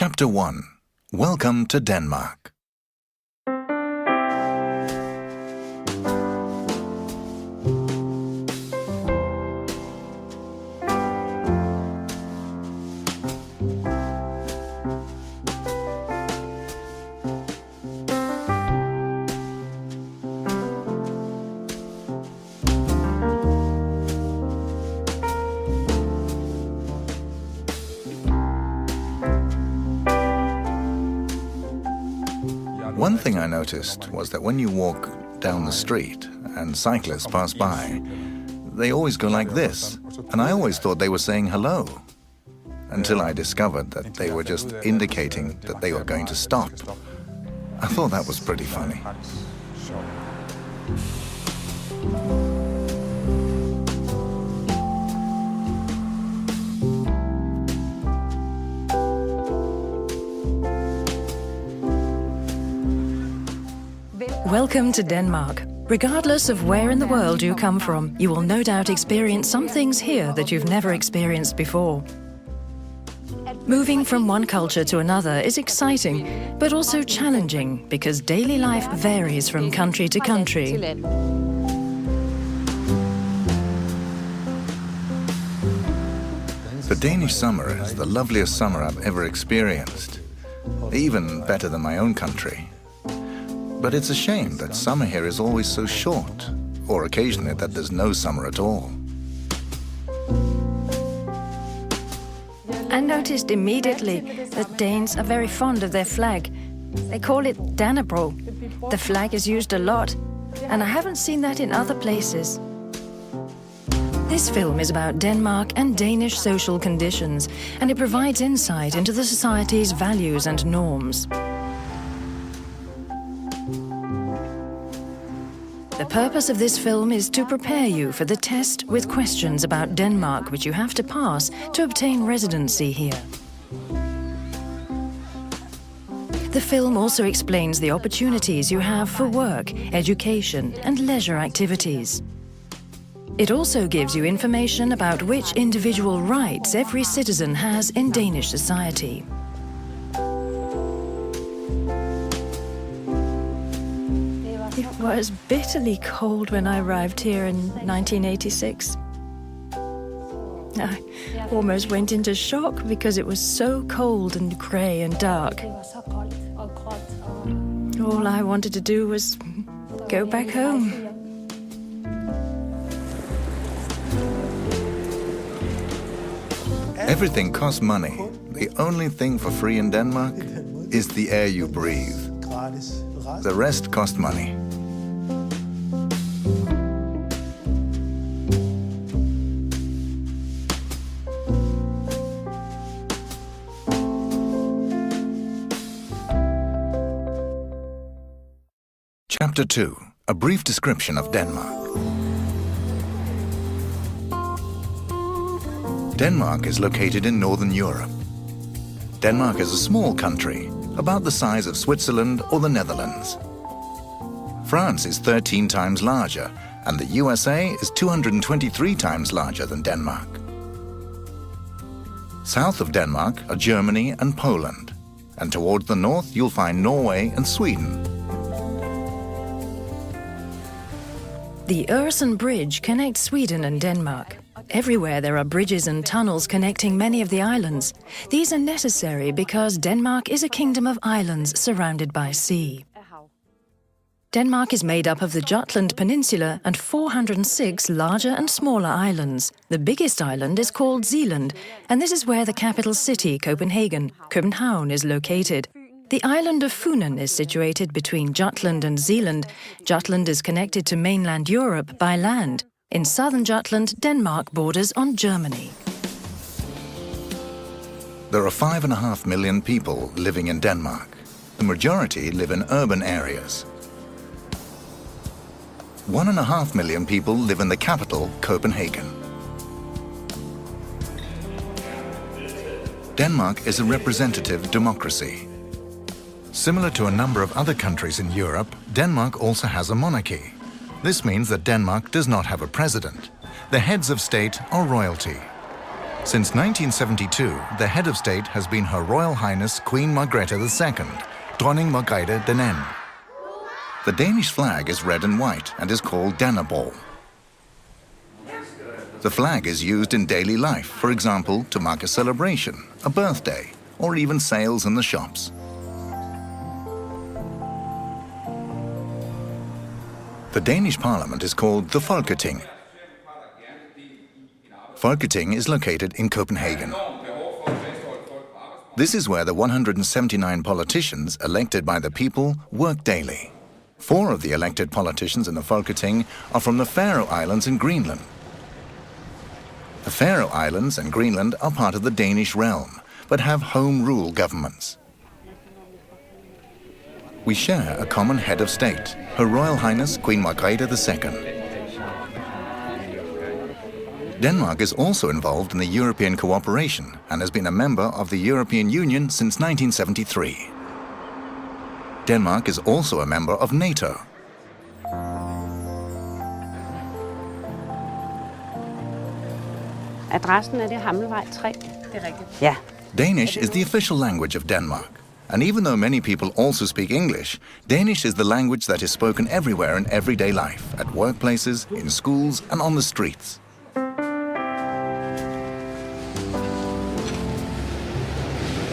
Chapter 1. Welcome to Denmark. One thing I noticed was that when you walk down the street and cyclists pass by, they always go like this, and I always thought they were saying hello, until I discovered that they were just indicating that they were going to stop. I thought that was pretty funny. Welcome to Denmark. Regardless of where in the world you come from, you will no doubt experience some things here that you've never experienced before. Moving from one culture to another is exciting, but also challenging because daily life varies from country to country. The Danish summer is the loveliest summer I've ever experienced, even better than my own country. But it's a shame that summer here is always so short, or occasionally that there's no summer at all. I noticed immediately that Danes are very fond of their flag. They call it Dannebrog. The flag is used a lot, and I haven't seen that in other places. This film is about Denmark and Danish social conditions, and it provides insight into the society's values and norms. The purpose of this film is to prepare you for the test with questions about Denmark which you have to pass to obtain residency here. The film also explains the opportunities you have for work, education and leisure activities. It also gives you information about which individual rights every citizen has in Danish society. It was bitterly cold when I arrived here in 1986. I almost went into shock because it was so cold and grey and dark. All I wanted to do was go back home. Everything costs money. The only thing for free in Denmark is the air you breathe. The rest costs money. Chapter 2. A brief description of Denmark. Denmark is located in Northern Europe. Denmark is a small country, about the size of Switzerland or the Netherlands. France is 13 times larger, and the USA is 223 times larger than Denmark. South of Denmark are Germany and Poland, and towards the north you'll find Norway and Sweden. The Øresund Bridge connects Sweden and Denmark. Everywhere there are bridges and tunnels connecting many of the islands. These are necessary because Denmark is a kingdom of islands surrounded by sea. Denmark is made up of the Jutland Peninsula and 406 larger and smaller islands. The biggest island is called Zealand, and this is where the capital city, København, is located. The island of Funen is situated between Jutland and Zealand. Jutland is connected to mainland Europe by land. In southern Jutland, Denmark borders on Germany. There are 5.5 million people living in Denmark. The majority live in urban areas. 1.5 million people live in the capital, Copenhagen. Denmark is a representative democracy. Similar to a number of other countries in Europe, Denmark also has a monarchy. This means that Denmark does not have a president. The heads of state are royalty. Since 1972, the head of state has been Her Royal Highness Queen Margrethe II, Dronning Margrethe den. The Danish flag is red and white and is called Dannebrog. The flag is used in daily life, for example, to mark a celebration, a birthday, or even sales in the shops. The Danish parliament is called the Folketing. Folketing is located in Copenhagen. This is where the 179 politicians elected by the people work daily. 4 of the elected politicians in the Folketing are from the Faroe Islands in Greenland. The Faroe Islands and Greenland are part of the Danish realm, but have home rule governments. We share a common head of state, Her Royal Highness Queen Margrethe II. Denmark is also involved in the European cooperation and has been a member of the European Union since 1973. Denmark is also a member of NATO. Adressen er det Hammelvej 3. Det er rigtigt. Ja. Danish is the official language of Denmark. And even though many people also speak English, Danish is the language that is spoken everywhere in everyday life, at workplaces, in schools and on the streets.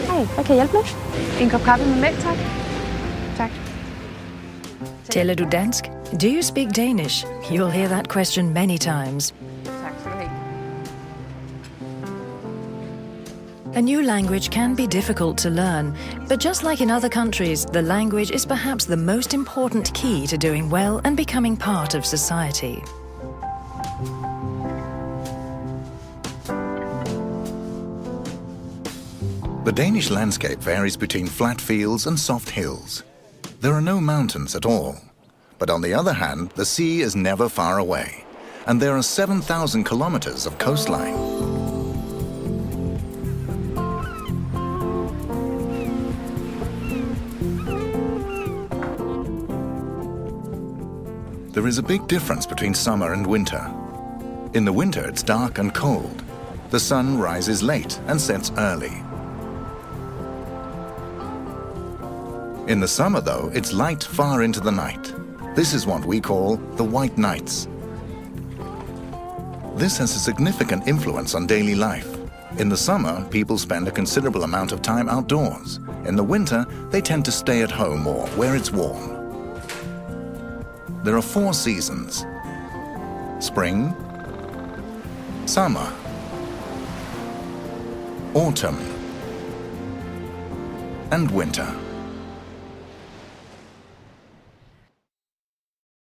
Hej, hvad kan jeg hjælpe med? En kop kaffe med mælk, tak. Tak. Taler du dansk? Do you speak Danish? You'll hear that question many times. Tak skal du have. A new language can be difficult to learn, but just like in other countries, the language is perhaps the most important key to doing well and becoming part of society. The Danish landscape varies between flat fields and soft hills. There are no mountains at all. But on the other hand, the sea is never far away, and there are 7,000 kilometers of coastline. There is a big difference between summer and winter. In the winter, it's dark and cold. The sun rises late and sets early. In the summer, though, it's light far into the night. This is what we call the white nights. This has a significant influence on daily life. In the summer, people spend a considerable amount of time outdoors. In the winter, they tend to stay at home or where it's warm. There are 4 seasons: spring, summer, autumn, and winter.